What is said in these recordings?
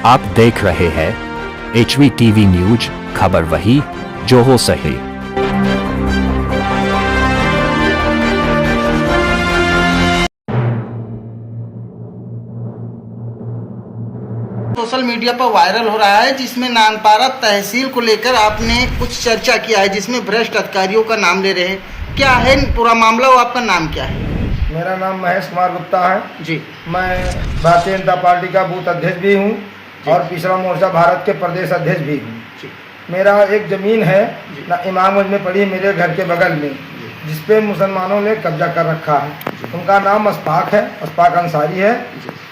आप देख रहे हैं HVTV न्यूज, खबर वही जो हो सही। सोशल मीडिया पर वायरल हो रहा है, जिसमें नानपारा तहसील को लेकर आपने कुछ चर्चा किया है, जिसमें भ्रष्ट अधिकारियों का नाम ले रहे हैं। क्या है पूरा मामला और आपका नाम क्या है? मेरा नाम महेश कुमार गुप्ता है जी। मैं भारतीय जनता पार्टी का बूथ अध्यक्ष भी हूँ और पिछड़ा मोर्चा भारत के प्रदेश अध्यक्ष भी हूँ। मेरा एक ज़मीन है इमामगंज में पड़ी मेरे घर के बगल में, जिसपे मुसलमानों ने कब्जा कर रखा है। उनका नाम अशफाक है, अशफाक अंसारी है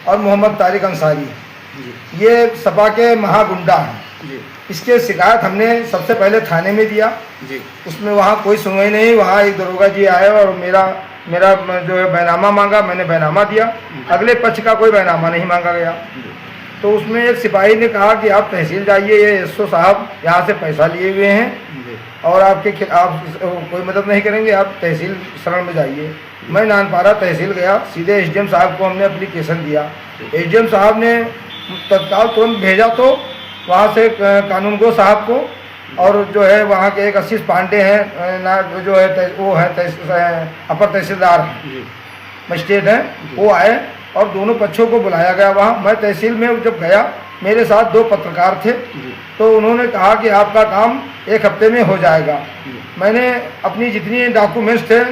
और मोहम्मद तारिक अंसारी है। ये सपा के महागुंडा हैं। इसके शिकायत हमने सबसे पहले थाने में दिया। उसमें वहाँ कोई सुनवाई नहीं। वहाँ एक दरोगा जी आए और मेरा जो है बैनामा मांगा, मैंने बैनामा दिया। अगले पक्ष का कोई बैनामा नहीं मांगा गया। तो उसमें एक सिपाही ने कहा कि आप तहसील जाइए, ये एसओ साहब यहाँ से पैसा लिए हुए हैं और आप कोई मदद नहीं करेंगे, आप तहसील शरण में जाइए। मैं नानपारा तहसील गया, सीधे एसडीएम साहब को हमने एप्लीकेशन दिया। एसडीएम साहब ने तत्काल तुरंत भेजा तो वहाँ से कानूनगो साहब को, और जो है वहाँ के एक आशीष पांडे हैं जो है वो है अपर तहसीलदार मजिस्ट्रेट हैं, वो आए और दोनों पक्षों को बुलाया गया वहाँ। मैं तहसील में जब गया, मेरे साथ 2 पत्रकार थे, तो उन्होंने कहा कि आपका काम 1 हफ्ते में हो जाएगा। मैंने अपनी जितनी डॉक्यूमेंट्स थे,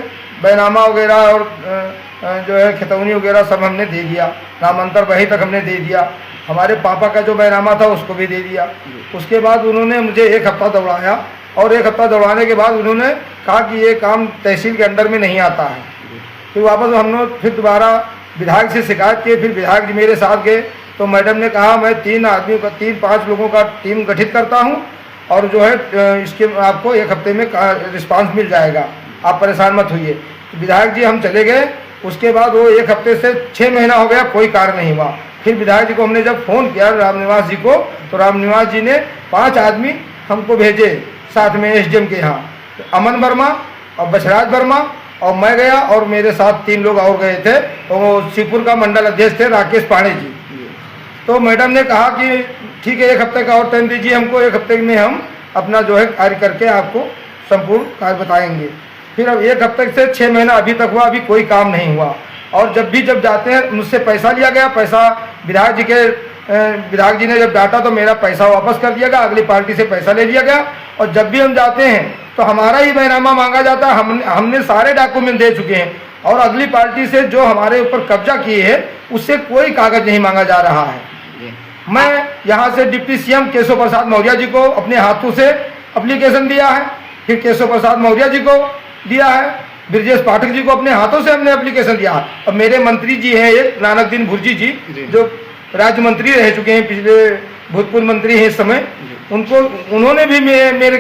बैनामा वगैरह और जो है खतौनी वगैरह सब हमने दे दिया। नामांतर वही तक हमने दे दिया। हमारे पापा का जो बैनामा था उसको भी दे दिया। उसके बाद उन्होंने मुझे 1 हफ्ता दौड़ाया और 1 हफ्ता दौड़ाने के बाद उन्होंने कहा कि ये काम तहसील के अंडर में नहीं आता है। फिर वापस हमने फिर दोबारा विधायक से शिकायत की। फिर विधायक जी मेरे साथ गए तो मैडम ने कहा मैं 3-5 लोगों का टीम गठित करता हूँ और जो है इसके आपको 1 हफ्ते में रिस्पांस मिल जाएगा, आप परेशान मत होइए। विधायक जी हम चले गए। उसके बाद वो 1 हफ्ते से 6 महीना हो गया, कोई कार्य नहीं हुआ। फिर विधायक जी को हमने जब फ़ोन किया रामनिवास जी को, तो रामनिवास जी ने 5 आदमी हमको भेजे साथ में एसडीएम के यहाँ, अमन वर्मा और बछराज वर्मा और मैं गया और मेरे साथ 3 लोग और गए थे। तो वो शिवपुर का मंडल अध्यक्ष थे राकेश पांडे जी। तो मैडम ने कहा कि ठीक है 1 हफ्ते का और टाइम दीजिए हमको, 1 हफ्ते में हम अपना जो है कार्य करके आपको संपूर्ण कार्य बताएंगे। फिर अब 1 हफ्ते से 6 महीना अभी तक हुआ, अभी कोई काम नहीं हुआ। और जब जाते हैं मुझसे पैसा लिया गया, पैसा विधायक जी ने जब डांटा तो मेरा पैसा वापस कर दिया गया, अगली पार्टी से पैसा ले लिया गया। और जब भी हम जाते हैं तो हमारा ही बैनामा मांगा जाता है। हमने सारे डॉक्यूमेंट दे चुके हैं और अगली पार्टी से जो हमारे ऊपर कब्जा किए हैं उससे कोई कागज नहीं मांगा जा रहा है। मैं यहाँ से डिप्टी सीएम केशव प्रसाद मौर्य जी को अपने हाथों से एप्लीकेशन दिया है, फिर केशव प्रसाद मौर्य जी को दिया है, ब्रजेश पाठक जी को अपने हाथों से हमने एप्लीकेशन दिया। और मेरे मंत्री जी हैं एक नानकदीन भुर्जी जी, जो राज्य मंत्री रह चुके हैं, पिछले भूतपूर्व मंत्री हैं इस समय, उन्होंने भी मेरे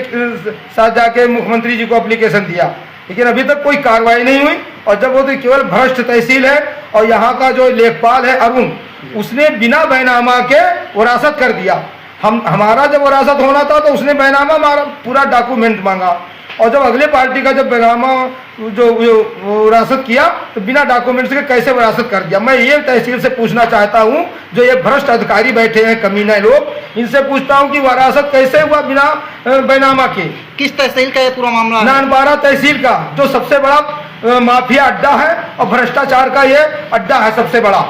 साथ जाके मुख्यमंत्री जी को एप्लीकेशन दिया, लेकिन अभी तक कोई कार्रवाई नहीं हुई। और जब वो तो केवल भ्रष्ट तहसील है और यहाँ का जो लेखपाल है अरुण, उसने बिना बैनामा के वरासत कर दिया। हमारा जब वरासत होना था तो उसने बैनामा मारा, पूरा डॉक्यूमेंट मांगा। और जब अगले पार्टी का जब बैनामा जो वरासत किया तो बिना डॉक्यूमेंट्स के कैसे वरासत कर दिया। मैं ये तहसील से पूछना चाहता हूँ, जो ये भ्रष्ट अधिकारी बैठे हैं कमीना लोग, इनसे पूछता हूँ कि वरासत कैसे हुआ बिना बैनामा के। किस तहसील का ये पूरा मामला? नानपारा तहसील का, जो सबसे बड़ा माफिया अड्डा है और भ्रष्टाचार का ये अड्डा है सबसे बड़ा।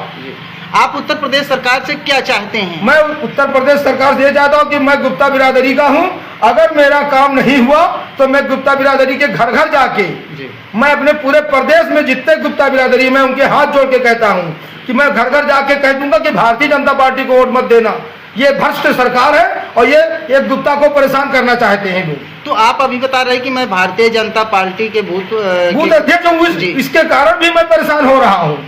आप उत्तर प्रदेश सरकार से क्या चाहते हैं? मैं उत्तर प्रदेश सरकार से ये चाहता हूँ कि मैं गुप्ता बिरादरी का हूँ। अगर मेरा काम नहीं हुआ तो मैं गुप्ता बिरादरी के घर घर जाके मैं अपने पूरे प्रदेश में जितने गुप्ता बिरादरी, मैं उनके हाथ जोड़ के कहता हूँ कि मैं घर घर जाके कह दूंगा कि भारतीय जनता पार्टी को वोट मत देना। ये भ्रष्ट सरकार है और ये गुप्ता को परेशान करना चाहते हैं लोग। तो आप अभी बता रहे हैं कि मैं भारतीय जनता पार्टी के बूथ अध्यक्ष हूँ, इसके कारण भी मैं परेशान हो रहा हूँ।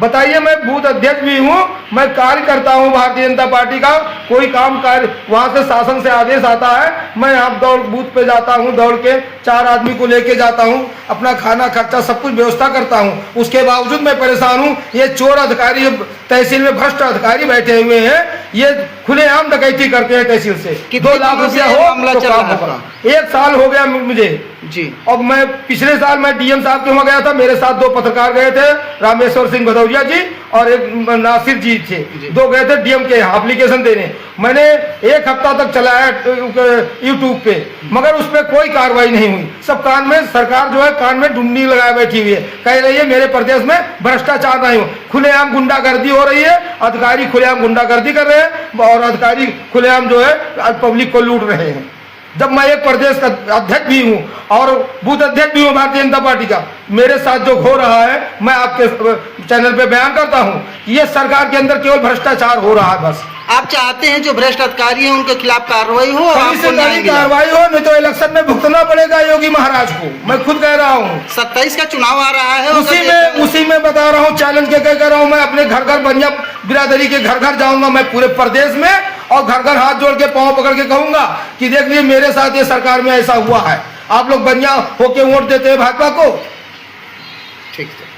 बताइए, मैं बूथ अध्यक्ष भी हूँ, मैं कार्य करता हूँ भारतीय जनता पार्टी का। कोई काम कार्य वहाँ से शासन से आदेश आता है, मैं यहाँ दौड़ बूथ पे जाता हूँ, दौड़ के 4 आदमी को लेके जाता हूँ, अपना खाना खर्चा सब कुछ व्यवस्था करता हूँ। उसके बावजूद मैं परेशान हूँ। ये चोर अधिकारी तहसील में भ्रष्ट अधिकारी बैठे हुए हैं, ये खुलेआम डकैती करते हैं तहसील से। कितने 2 लाख दिनों से रुपया ये हो मामला तो चल काम रहा होगा। है? 1 साल हो गया मुझे। जी। और मैं पिछले साल मैं डीएम साहब के वहाँ गया था, मेरे साथ 2 पत्रकार गए थे, रामेश्वर सिंह भदौरिया जी और एक नासिर जी थे, 2 गए थे डीएम के यहाँ एप्लीकेशन देने। मैंने 1 हफ्ता तक चलाया यूट्यूब पे, मगर उस पर कोई कार्रवाई नहीं हुई। सब कान में, सरकार जो है कान में डुंडी लगाए बैठी हुई है, कह रही है मेरे प्रदेश में भ्रष्टाचार नहीं हो। खुलेआम गुंडागर्दी हो रही है, अधिकारी खुलेआम गुंडागर्दी कर रहे हैं और अधिकारी खुलेआम जो है पब्लिक को लूट रहे हैं। जब मैं एक प्रदेश का अध्यक्ष भी हूं और बूथ अध्यक्ष भी हूं भारतीय जनता पार्टी का, मेरे साथ जो हो रहा है मैं आपके चैनल पे बयान करता हूं कि ये सरकार के अंदर केवल भ्रष्टाचार हो रहा है। बस आप चाहते हैं जो भ्रष्ट अधिकारी हैं उनके खिलाफ कार्रवाई हो और कड़ी से आपको न्याय कड़ी मिले। कार्रवाई हो, नहीं तो इलेक्शन में भुगतना पड़ेगा योगी महाराज को, मैं खुद कह रहा हूँ। 27 का चुनाव आ रहा है, उसी में बता रहा हूँ, चैलेंज के कह रहा हूँ। मैं अपने घर घर बनिया बिरादरी के घर घर जाऊंगा मैं पूरे प्रदेश में, और घर घर हाथ जोड़ के पांव पकड़ के कहूंगा कि देख लीजिए मेरे साथ ये सरकार में ऐसा हुआ है। आप लोग बनिया होके वोट देते हैं भाजपा को। ठीक है।